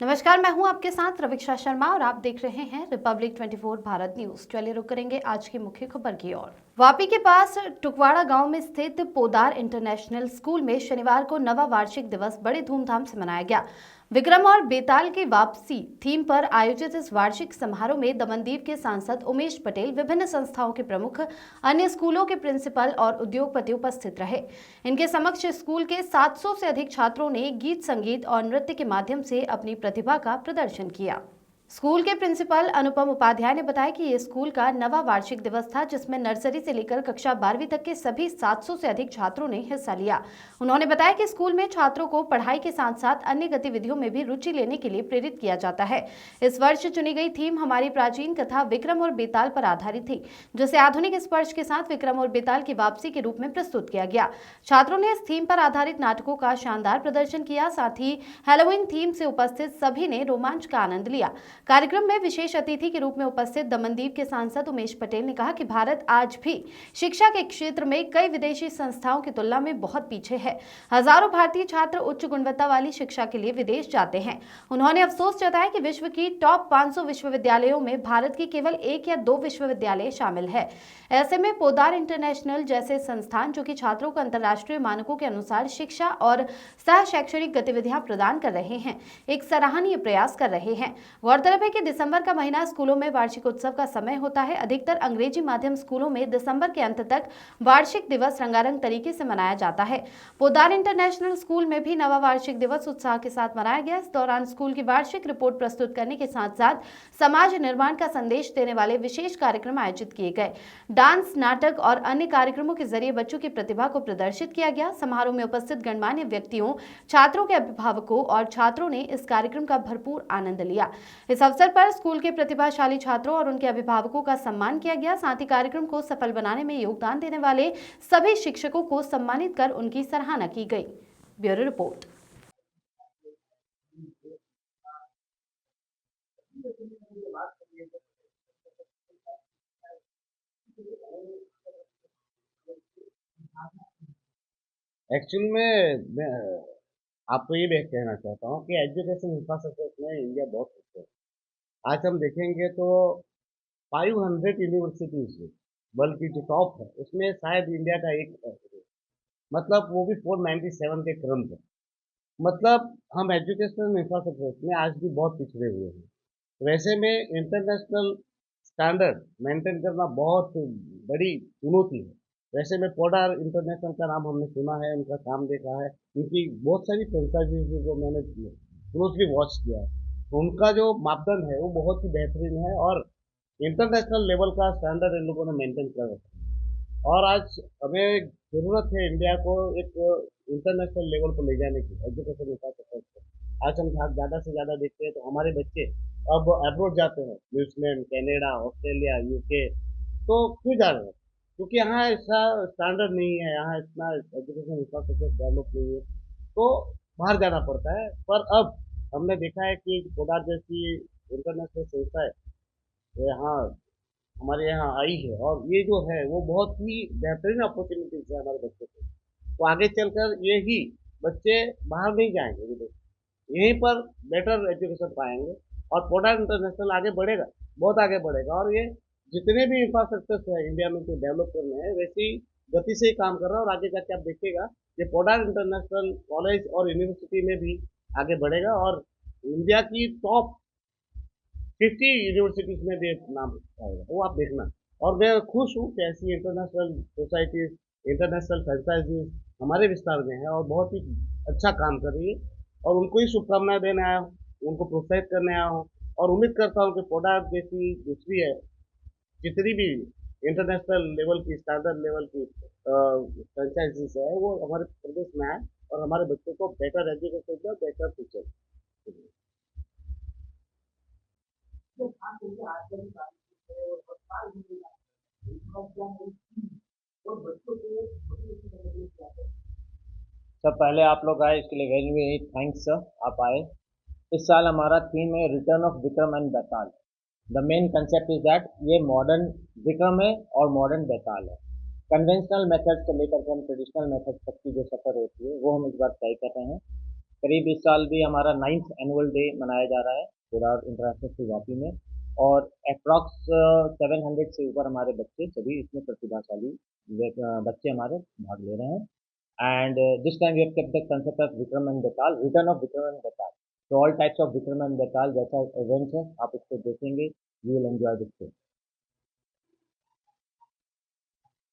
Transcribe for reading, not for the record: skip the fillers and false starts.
नमस्कार, मैं हूं आपके साथ रविक्षा शर्मा और आप देख रहे हैं रिपब्लिक 24 भारत न्यूज। चलिए रुक करेंगे आज की मुख्य खबर की ओर। वापी के पास टुकवाड़ा गांव में स्थित पोदार इंटरनेशनल स्कूल में शनिवार को नवा वार्षिक दिवस बड़े धूमधाम से मनाया गया। विक्रम और बेताल की वापसी थीम पर आयोजित इस वार्षिक समारोह में दमनदीप के सांसद उमेश पटेल, विभिन्न संस्थाओं के प्रमुख, अन्य स्कूलों के प्रिंसिपल और उद्योगपति उपस्थित रहे। इनके समक्ष स्कूल के 700 से अधिक छात्रों ने गीत, संगीत और नृत्य के माध्यम से अपनी प्रतिभा का प्रदर्शन किया। स्कूल के प्रिंसिपल अनुपम उपाध्याय ने बताया कि ये स्कूल का नवा वार्षिक दिवस था, जिसमें नर्सरी से लेकर कक्षा 12वीं तक के सभी 700 से अधिक छात्रों ने हिस्सा लिया। उन्होंने बताया कि स्कूल में छात्रों को पढ़ाई के साथ साथ अन्य गतिविधियों में भी रुचि लेने के लिए प्रेरित किया जाता है। इस वर्ष चुनी गई थीम हमारी प्राचीन कथा विक्रम और बेताल पर आधारित थी, जिसे आधुनिक स्पर्श के साथ विक्रम और बेताल की वापसी के रूप में प्रस्तुत किया गया। छात्रों ने इस थीम पर आधारित नाटकों का शानदार प्रदर्शन किया। साथ ही हैलोवीन थीम से उपस्थित सभी ने रोमांच का आनंद लिया। कार्यक्रम में विशेष अतिथि के रूप में उपस्थित दमनदीप के सांसद उमेश पटेल ने कहा कि भारत आज भी शिक्षा के क्षेत्र में कई विदेशी संस्थाओं की तुलना में बहुत पीछे है। हजारों भारतीय छात्र उच्च गुणवत्ता वाली शिक्षा के लिए विदेश जाते हैं। उन्होंने अफसोस जताया कि विश्व की टॉप 500 विश्वविद्यालयों में भारत की केवल 1 या 2 विश्वविद्यालय शामिल है। ऐसे में पोदार इंटरनेशनल जैसे संस्थान, जो कि छात्रों को अंतर्राष्ट्रीय मानकों के अनुसार शिक्षा और सह शैक्षणिक गतिविधियां प्रदान कर रहे हैं, एक सराहनीय प्रयास कर रहे हैं। गौरतलब है कि दिसंबर का महीना स्कूलों में वार्षिक उत्सव का समय होता है। अधिकतर अंग्रेजी माध्यम स्कूलों में दिसंबर के अंत तक वार्षिक दिवस रंगारंग तरीके से मनाया जाता है। पोदार इंटरनेशनल स्कूल में भी नवा वार्षिक दिवस उत्साह के साथ मनाया गया। इस दौरान स्कूल की वार्षिक रिपोर्ट प्रस्तुत करने के साथ साथ समाज निर्माण का संदेश देने वाले विशेष कार्यक्रम आयोजित किए गए। डांस, नाटक और अन्य कार्यक्रमों के जरिए बच्चों की प्रतिभा को प्रदर्शित किया गया। समारोह में उपस्थित गणमान्य व्यक्तियों, छात्रों के अभिभावकों और छात्रों ने इस कार्यक्रम का भरपूर आनंद लिया। इस अवसर पर स्कूल के प्रतिभाशाली छात्रों और उनके अभिभावकों का सम्मान किया गया। साथ ही कार्यक्रम को सफल बनाने में योगदान देने वाले सभी शिक्षकों को सम्मानित कर उनकी सराहना की गई। Bureau report. एक्चुअल में मैं आपको ये भी कहना चाहता हूँ कि एजुकेशन इंफ्रास्ट्रक्चर में इंडिया बहुत पीछे है। आज हम देखेंगे तो 500 यूनिवर्सिटीज बल्कि जो टॉप है उसमें शायद इंडिया का एक है। मतलब वो भी 497 के क्रम पर। मतलब हम एजुकेशन इंफ्रास्ट्रक्चर में आज भी बहुत पिछड़े हुए हैं। वैसे में इंटरनेशनल स्टैंडर्ड मेंटेन करना बहुत बड़ी चुनौती है। वैसे में पोडार इंटरनेशनल का नाम हमने सुना है, उनका काम देखा है, उनकी बहुत सारी फ्रेंचाइजीज जो मैंने क्लोजली वॉच किया है, तो उनका जो मापदंड है वो बहुत ही बेहतरीन है और इंटरनेशनल लेवल का स्टैंडर्ड इन लोगों ने मेंटेन कर रखा है। और आज हमें जरूरत है इंडिया को एक इंटरनेशनल लेवल पर ले जाने की एजुकेशन इंफ्रास्ट्रक्चर। आज हम ज़्यादा से ज़्यादा देखते हैं तो हमारे बच्चे अब अब्रोड जाते हैं, न्यूजीलैंड, कनाडा, ऑस्ट्रेलिया, यूके। तो क्यों जा रहे हैं? क्योंकि यहाँ ऐसा स्टैंडर्ड नहीं है, यहाँ इतना एजुकेशन इंफ्रास्ट्रक्चर डेवलप नहीं है, तो बाहर जाना पड़ता है। पर अब हमने देखा है कि पोडार जैसी इंटरनेशनल संस्था है वो यहाँ हमारे यहाँ आई है और ये जो है वो बहुत ही बेहतरीन अपॉर्चुनिटीज है हमारे बच्चों को। तो आगे चलकर यही बच्चे बाहर नहीं जाएंगे विदेश, यहीं पर बेटर एजुकेशन पाएंगे और पोडार इंटरनेशनल आगे बढ़ेगा, बहुत आगे बढ़ेगा। और ये जितने भी इंफ्रास्ट्रक्चर है इंडिया में जो डेवलप करने हैं वैसी गति से ही काम कर रहा है और आगे जाके आप देखिएगा ये पोडार इंटरनेशनल कॉलेज और यूनिवर्सिटी में भी आगे बढ़ेगा और इंडिया की टॉप 50 यूनिवर्सिटीज में भी नाम आएगा, वो आप देखना। और मैं खुश हूँ कि ऐसी इंटरनेशनल सोसाइटीज, इंटरनेशनल फ्रेंचाइजीज हमारे विस्तार में है और बहुत ही अच्छा काम कर रही है और उनको ही शुभकामनाएं देने आया हूँ, उनको प्रोत्साहित करने आया हूँ और उम्मीद करता हूँ कि पोडार जैसी दूसरी है जितनी भी इंटरनेशनल लेवल की, स्टैंडर्ड लेवल की फ्रेंचाइजीज है वो हमारे प्रदेश में आए और हमारे बच्चों को बेटर एजुकेशन दे, बेटर फ्यूचर। सर पहले आप लोग आए इसके लिए वेरी वेरी थैंक्स सर, आप आए। इस साल हमारा थीम है return of Vikram and Betaal. The main concept is that ये मॉडर्न विक्रम है और मॉडर्न बेताल है। कन्वेंशनल मेथड से लेकर के हम ट्रेडिशनल मेथड तक की जो सफ़र होती है वो हम इस बार तय कर रहे हैं। करीब इस साल भी हमारा 9th एनुअल डे मनाया जा रहा है कोलार इंटरनेशनल स्कूल वापी में, और अप्रॉक्स 700 से ऊपर हमारे बच्चे सभी इसमें प्रतिभाशाली बच्चे हमारे भाग ले रहे हैं। And this time we have kept the concept of Vikram and Betal, return of Vikram and Betal. So all types of Vikram and Betal जैसा events है आप उसको देखेंगे, you will enjoy this thing.